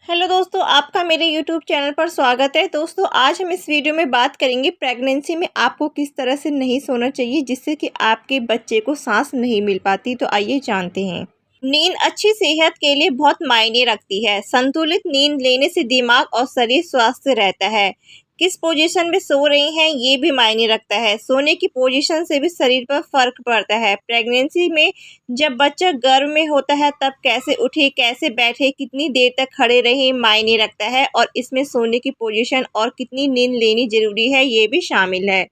Hello दोस्तों, आपका मेरे यूट्यूब चैनल पर स्वागत है। दोस्तों, आज हम इस वीडियो में बात करेंगे प्रेगनेंसी में आपको किस तरह से नहीं सोना चाहिए जिससे कि आपके बच्चे को सांस नहीं मिल पाती। तो आइए जानते हैं। नींद अच्छी सेहत के लिए बहुत मायने रखती है। संतुलित नींद लेने से दिमाग और शरीर स्वस्थ रहता है। किस पोजीशन में सो रही हैं ये भी मायने रखता है। सोने की पोजीशन से भी शरीर पर फर्क पड़ता है। प्रेगनेंसी में जब बच्चा गर्भ में होता है तब कैसे उठे, कैसे बैठे, कितनी देर तक खड़े रहे मायने रखता है और इसमें सोने की पोजीशन और कितनी नींद लेनी जरूरी है ये भी शामिल है।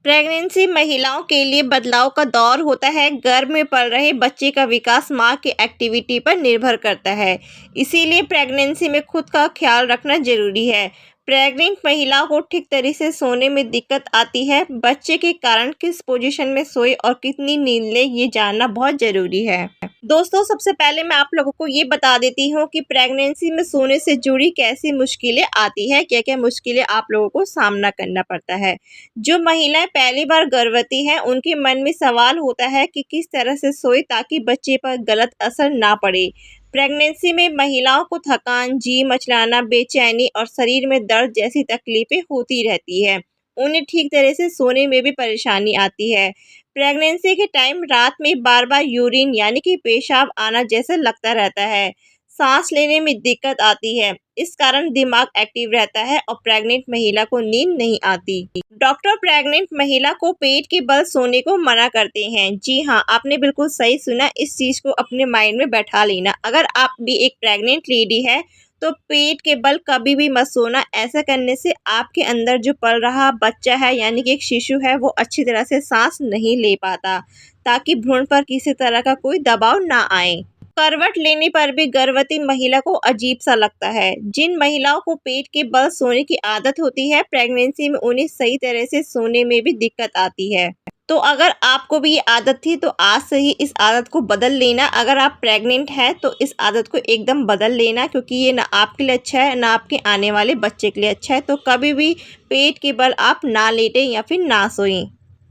प्रेगनेंसी महिलाओं के लिए बदलाव का दौर होता है। गर्भ में पल रहे बच्चे का विकास मां की एक्टिविटी पर निर्भर करता है। इसीलिए प्रेगनेंसी में खुद का ख्याल रखना जरूरी है। प्रेग्नेंट महिला को ठीक तरह से सोने में दिक्कत आती है। बच्चे के कारण किस पोजीशन में सोए और कितनी नींद ले ये जानना बहुत जरूरी है। दोस्तों, सबसे पहले मैं आप लोगों को ये बता देती हूँ कि प्रेगनेंसी में सोने से जुड़ी कैसी मुश्किलें आती है, क्या क्या मुश्किलें आप लोगों को सामना करना पड़ता है। जो महिलाएं पहली बार गर्भवती हैं उनके मन में सवाल होता है कि किस तरह से सोए ताकि बच्चे पर गलत असर ना पड़े। प्रेगनेंसी में महिलाओं को थकान, जी मचलाना, बेचैनी और शरीर में दर्द जैसी तकलीफें होती रहती है। उन्हें ठीक तरह से सोने में भी परेशानी आती है। प्रेगनेंसी के टाइम रात में बार बार यूरिन यानी कि पेशाब आना जैसा लगता रहता है। सांस लेने में दिक्कत आती है। इस कारण दिमाग एक्टिव रहता है और प्रेग्नेंट महिला को नींद नहीं आती। डॉक्टर प्रेग्नेंट महिला को पेट के बल सोने को मना करते हैं। जी हाँ, आपने बिल्कुल सही सुना। इस चीज को अपने माइंड में बैठा लेना। अगर आप भी एक प्रेग्नेंट लेडी है तो पेट के बल कभी भी मत सोना। ऐसा करने से आपके अंदर जो पल रहा बच्चा है यानी कि एक शिशु है वो अच्छी तरह से सांस नहीं ले पाता, ताकि भ्रूण पर किसी तरह का कोई दबाव ना आए। करवट लेने पर भी गर्भवती महिला को अजीब सा लगता है। जिन महिलाओं को पेट के बल सोने की आदत होती है प्रेगनेंसी में उन्हें सही तरह से सोने में भी दिक्कत आती है। तो अगर आपको भी ये आदत थी तो आज से ही इस आदत को बदल लेना। अगर आप प्रेग्नेंट हैं तो इस आदत को एकदम बदल लेना, क्योंकि ये ना आपके लिए अच्छा है ना आपके आने वाले बच्चे के लिए अच्छा है। तो कभी भी पेट के बल आप ना लेटें या फिर ना सोएं।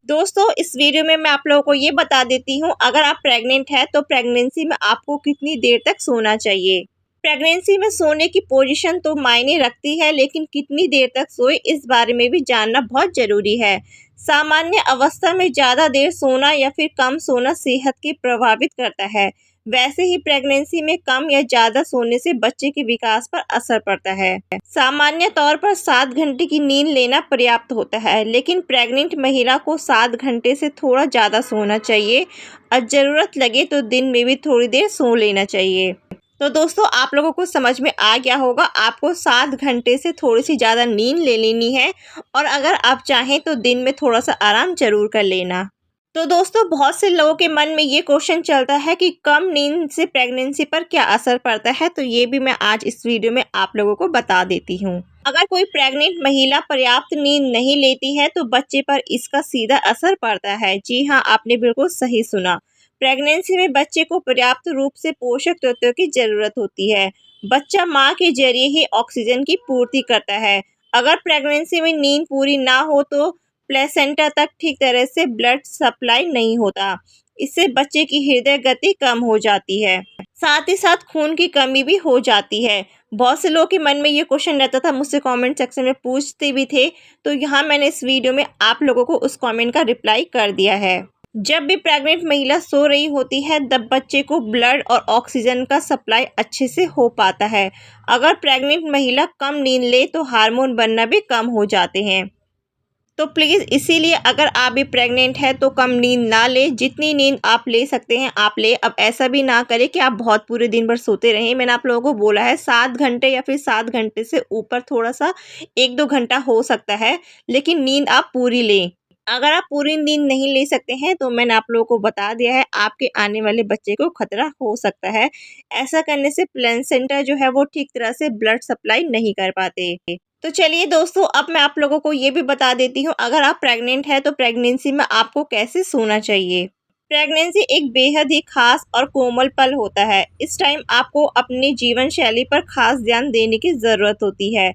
दोस्तों, इस वीडियो में मैं आप लोगों को ये बता देती हूँ, अगर आप प्रेग्नेंट हैं तो प्रेगनेंसी में आपको कितनी देर तक सोना चाहिए। प्रेगनेंसी में सोने की पोजीशन तो मायने रखती है, लेकिन कितनी देर तक सोए इस बारे में भी जानना बहुत जरूरी है। सामान्य अवस्था में ज़्यादा देर सोना या फिर कम सोना सेहत को प्रभावित करता है। वैसे ही प्रेगनेंसी में कम या ज़्यादा सोने से बच्चे के विकास पर असर पड़ता है। सामान्य तौर पर 7 घंटे की नींद लेना पर्याप्त होता है, लेकिन प्रेग्नेंट महिला को 7 घंटे से थोड़ा ज़्यादा सोना चाहिए और ज़रूरत लगे तो दिन में भी थोड़ी देर सो लेना चाहिए। तो दोस्तों, आप लोगों को समझ में आ गया होगा। आपको 7 घंटे से थोड़ी सी ज़्यादा नींद ले लेनी है और अगर आप चाहें तो दिन में थोड़ा सा आराम जरूर कर लेना। तो दोस्तों, बहुत से लोगों के मन में ये क्वेश्चन चलता है कि कम नींद से प्रेगनेंसी पर क्या असर पड़ता है। तो ये भी मैं आज इस वीडियो में आप लोगों को बता देती हूँ। अगर कोई प्रेग्नेंट महिला पर्याप्त नींद नहीं लेती है तो बच्चे पर इसका सीधा असर पड़ता है। जी हाँ, आपने बिल्कुल सही सुना। प्रेगनेंसी में बच्चे को पर्याप्त रूप से पोषक तत्वों की जरूरत होती है। बच्चा माँ के जरिए ही ऑक्सीजन की पूर्ति करता है। अगर प्रेगनेंसी में नींद पूरी ना हो तो प्लेसेंटा तक ठीक तरह से ब्लड सप्लाई नहीं होता। इससे बच्चे की हृदय गति कम हो जाती है। साथ ही साथ खून की कमी भी हो जाती है। बहुत से लोगों के मन में ये क्वेश्चन रहता था, मुझसे कमेंट सेक्शन में पूछते भी थे। तो यहाँ मैंने इस वीडियो में आप लोगों को उस कमेंट का रिप्लाई कर दिया है। जब भी प्रेग्नेंट महिला सो रही होती है तब बच्चे को ब्लड और ऑक्सीजन का सप्लाई अच्छे से हो पाता है। अगर प्रेग्नेंट महिला कम नींद ले तो हार्मोन बनना भी कम हो जाते हैं। तो प्लीज़ इसीलिए अगर आप भी प्रेग्नेंट हैं तो कम नींद ना ले। जितनी नींद आप ले सकते हैं आप ले। अब ऐसा भी ना करें कि आप बहुत पूरे दिन भर सोते रहें। मैंने आप लोगों को बोला है 7 घंटे या फिर 7 घंटे से ऊपर थोड़ा सा 1-2 घंटा हो सकता है, लेकिन नींद आप पूरी लें। अगर आप पूरी नींद नहीं ले सकते हैं तो मैंने आप लोगों को बता दिया है, आपके आने वाले बच्चे को खतरा हो सकता है। ऐसा करने से प्लेसेंटा जो है वो ठीक तरह से ब्लड सप्लाई नहीं कर पाते। तो चलिए दोस्तों, अब मैं आप लोगों को ये भी बता देती हूँ, अगर आप प्रेग्नेंट हैं तो प्रेगनेंसी में आपको कैसे सोना चाहिए। प्रेगनेंसी एक बेहद ही खास और कोमल पल होता है। इस टाइम आपको अपनी जीवन शैली पर खास ध्यान देने की ज़रूरत होती है।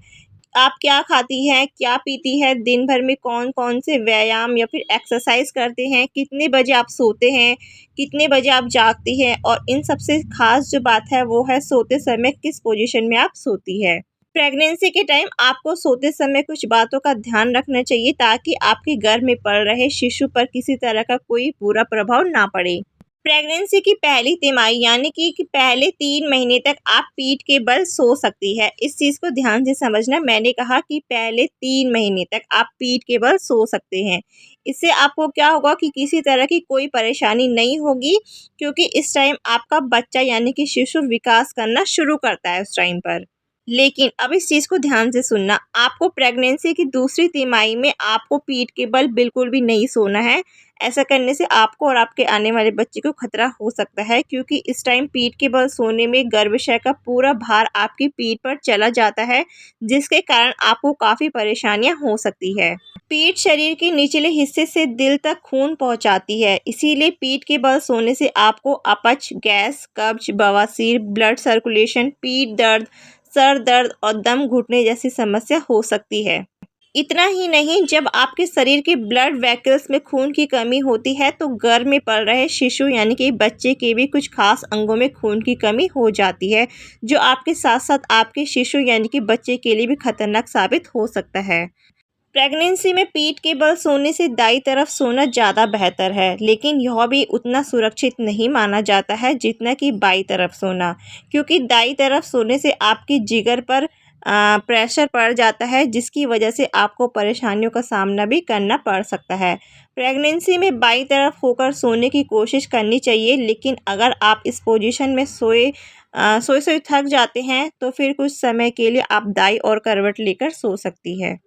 आप क्या खाती हैं, क्या पीती हैं, दिन भर में कौन-कौन से व्यायाम या फिर एक्सरसाइज़ करते हैं, कितने बजे आप सोते हैं, कितने बजे आप जागती हैं और इन सबसे ख़ास जो बात है वो है सोते समय किस पोज़ीशन में आप सोती हैं। प्रेगनेंसी के टाइम आपको सोते समय कुछ बातों का ध्यान रखना चाहिए ताकि आपके गर्भ में पल रहे शिशु पर किसी तरह का कोई बुरा प्रभाव ना पड़े। प्रेगनेंसी की पहली तिमाही यानी कि पहले 3 महीने तक आप पीठ के बल सो सकती है। इस चीज़ को ध्यान से समझना, मैंने कहा कि पहले 3 महीने तक आप पीठ के बल सो सकते हैं। इससे आपको क्या होगा कि किसी तरह की कोई परेशानी नहीं होगी, क्योंकि इस टाइम आपका बच्चा यानी कि शिशु विकास करना शुरू करता है उस टाइम पर। लेकिन अब इस चीज़ को ध्यान से सुनना, आपको प्रेगनेंसी की दूसरी तिमाही में आपको पीठ के बल बिल्कुल भी नहीं सोना है। ऐसा करने से आपको और आपके आने वाले बच्चे को खतरा हो सकता है, क्योंकि इस टाइम पीठ के बल सोने में गर्भाशय का पूरा भार आपकी पीठ पर चला जाता है, जिसके कारण आपको काफ़ी परेशानियां हो सकती है। पीठ शरीर के निचले हिस्से से दिल तक खून पहुंचाती है, इसीलिए पीठ के बल सोने से आपको अपच, गैस, कब्ज, बवासीर, ब्लड सर्कुलेशन, पीठ दर्द, सर दर्द और दम घुटने जैसी समस्या हो सकती है। इतना ही नहीं, जब आपके शरीर के ब्लड वेसल्स में खून की कमी होती है तो गर्भ में पल रहे शिशु यानी कि बच्चे के भी कुछ खास अंगों में खून की कमी हो जाती है, जो आपके साथ साथ आपके शिशु यानी कि बच्चे के लिए भी खतरनाक साबित हो सकता है। प्रेगनेंसी में पीठ के बल सोने से दाईं तरफ सोना ज़्यादा बेहतर है, लेकिन यह भी उतना सुरक्षित नहीं माना जाता है जितना कि बाईं तरफ सोना, क्योंकि दाईं तरफ सोने से आपकी जिगर पर प्रेशर पड़ जाता है, जिसकी वजह से आपको परेशानियों का सामना भी करना पड़ सकता है। प्रेगनेंसी में बाईं तरफ होकर सोने की कोशिश करनी चाहिए, लेकिन अगर आप इस पोजीशन में सोए थक जाते हैं तो फिर कुछ समय के लिए आप दाईं ओर करवट लेकर सो सकती है।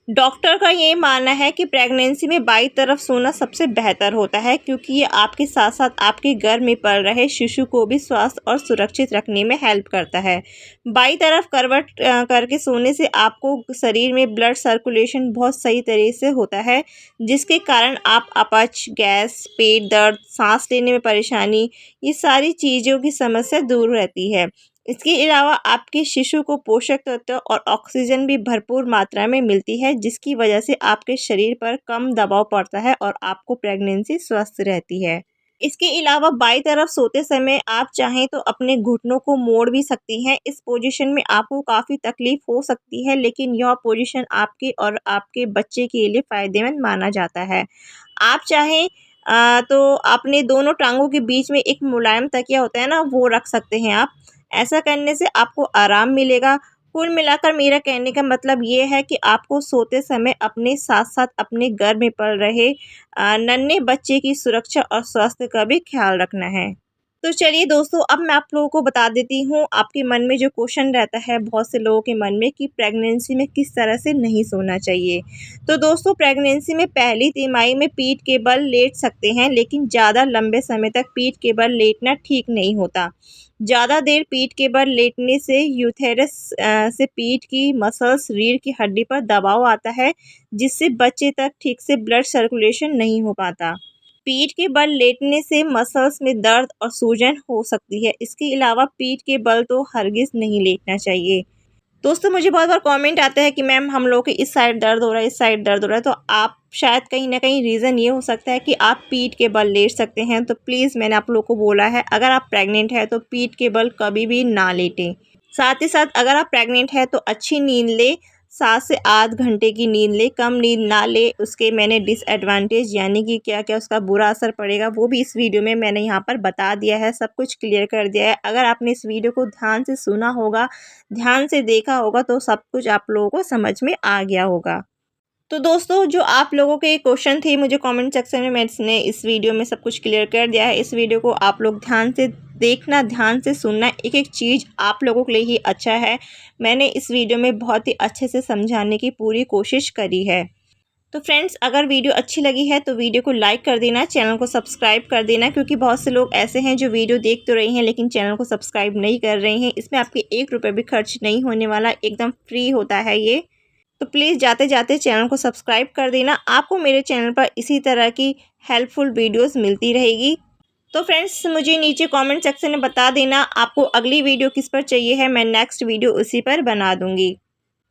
डॉक्टर का ये मानना है कि प्रेगनेंसी में बाईं तरफ सोना सबसे बेहतर होता है, क्योंकि ये आपके साथ साथ आपके गर्भ में पल रहे शिशु को भी स्वस्थ और सुरक्षित रखने में हेल्प करता है। बाईं तरफ करवट करके सोने से आपको शरीर में ब्लड सर्कुलेशन बहुत सही तरीके से होता है, जिसके कारण आप अपच, गैस, पेट दर्द, सांस लेने में परेशानी, ये सारी चीज़ों की समस्या दूर रहती है। इसके अलावा आपके शिशु को पोषक तत्व और ऑक्सीजन भी भरपूर मात्रा में मिलती है, जिसकी वजह से आपके शरीर पर कम दबाव पड़ता है और आपको प्रेगनेंसी स्वस्थ रहती है। इसके अलावा बाईं तरफ सोते समय आप चाहें तो अपने घुटनों को मोड़ भी सकती हैं। इस पोजीशन में आपको काफ़ी तकलीफ हो सकती है, लेकिन यह पोजीशन आपके और आपके बच्चे के लिए फ़ायदेमंद माना जाता है। आप चाहें तो अपने दोनों टांगों के बीच में एक मुलायम तकिया होता है ना, वो रख सकते हैं आप। ऐसा करने से आपको आराम मिलेगा। कुल मिलाकर मेरा कहने का मतलब ये है कि आपको सोते समय अपने साथ-साथ अपने गर्भ में पल रहे नन्हे बच्चे की सुरक्षा और स्वास्थ्य का भी ख्याल रखना है। तो चलिए दोस्तों, अब मैं आप लोगों को बता देती हूँ, आपके मन में जो क्वेश्चन रहता है बहुत से लोगों के मन में कि प्रेगनेंसी में किस तरह से नहीं सोना चाहिए। तो दोस्तों, प्रेगनेंसी में पहली तिमाही में पीठ के बल लेट सकते हैं, लेकिन ज़्यादा लंबे समय तक पीठ के बल लेटना ठीक नहीं होता। ज़्यादा देर पीठ के बल लेटने से यूथेरस से पीठ की मसल्स, रीढ़ की हड्डी पर दबाव आता है, जिससे बच्चे तक ठीक से ब्लड सर्कुलेशन नहीं हो पाता। पीठ के बल लेटने से मसल्स में दर्द और सूजन हो सकती है। इसके अलावा पीठ के बल तो हरगिज़ नहीं लेटना चाहिए। दोस्तों, मुझे बहुत बार कमेंट आता है कि मैम हम लोग के इस साइड दर्द हो रहा है, इस साइड दर्द हो रहा है, तो आप शायद कहीं न कहीं रीज़न ये हो सकता है कि आप पीठ के बल लेट सकते हैं। तो प्लीज़, मैंने आप लोग को बोला है, अगर आप प्रेग्नेंट हैं तो पीठ के बल कभी भी ना लेटें। साथ ही साथ अगर आप प्रेग्नेंट हैं तो अच्छी नींद लें, 7 से 8 घंटे की नींद लें, कम नींद ना लें। उसके मैंने डिसएडवांटेज यानी कि क्या-क्या उसका बुरा असर पड़ेगा, वो भी इस वीडियो में मैंने यहाँ पर बता दिया है, सब कुछ क्लियर कर दिया है। अगर आपने इस वीडियो को ध्यान से सुना होगा, ध्यान से देखा होगा, तो सब कुछ आप लोगों को समझ में आ गया होगा। तो दोस्तों, जो आप लोगों के क्वेश्चन थे मुझे कमेंट सेक्शन में मैंने इस वीडियो में सब कुछ क्लियर कर दिया है। इस वीडियो को आप लोग ध्यान से देखना, ध्यान से सुनना, एक-एक चीज़ आप लोगों के लिए ही अच्छा है। मैंने इस वीडियो में बहुत ही अच्छे से समझाने की पूरी कोशिश करी है। तो फ्रेंड्स, अगर वीडियो अच्छी लगी है तो वीडियो को लाइक कर देना, चैनल को सब्सक्राइब कर देना, क्योंकि बहुत से लोग ऐसे हैं जो वीडियो देख तो रहे हैं लेकिन चैनल को सब्सक्राइब नहीं कर रहे हैं। इसमें आपके 1 रुपये भी खर्च नहीं होने वाला, एकदम फ्री होता है ये। तो प्लीज़ जाते-जाते चैनल को सब्सक्राइब कर देना। आपको मेरे चैनल पर इसी तरह की हेल्पफुल वीडियोस मिलती रहेगी। तो फ्रेंड्स, मुझे नीचे कमेंट सेक्शन में बता देना आपको अगली वीडियो किस पर चाहिए है, मैं नेक्स्ट वीडियो उसी पर बना दूँगी।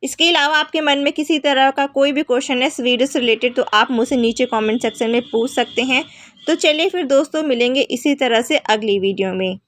इसके अलावा आपके मन में किसी तरह का कोई भी क्वेश्चन है इस वीडियो से रिलेटेड तो आप मुझसे नीचे कमेंट सेक्शन में पूछ सकते हैं। तो चलिए फिर दोस्तों मिलेंगे इसी तरह से अगली वीडियो में।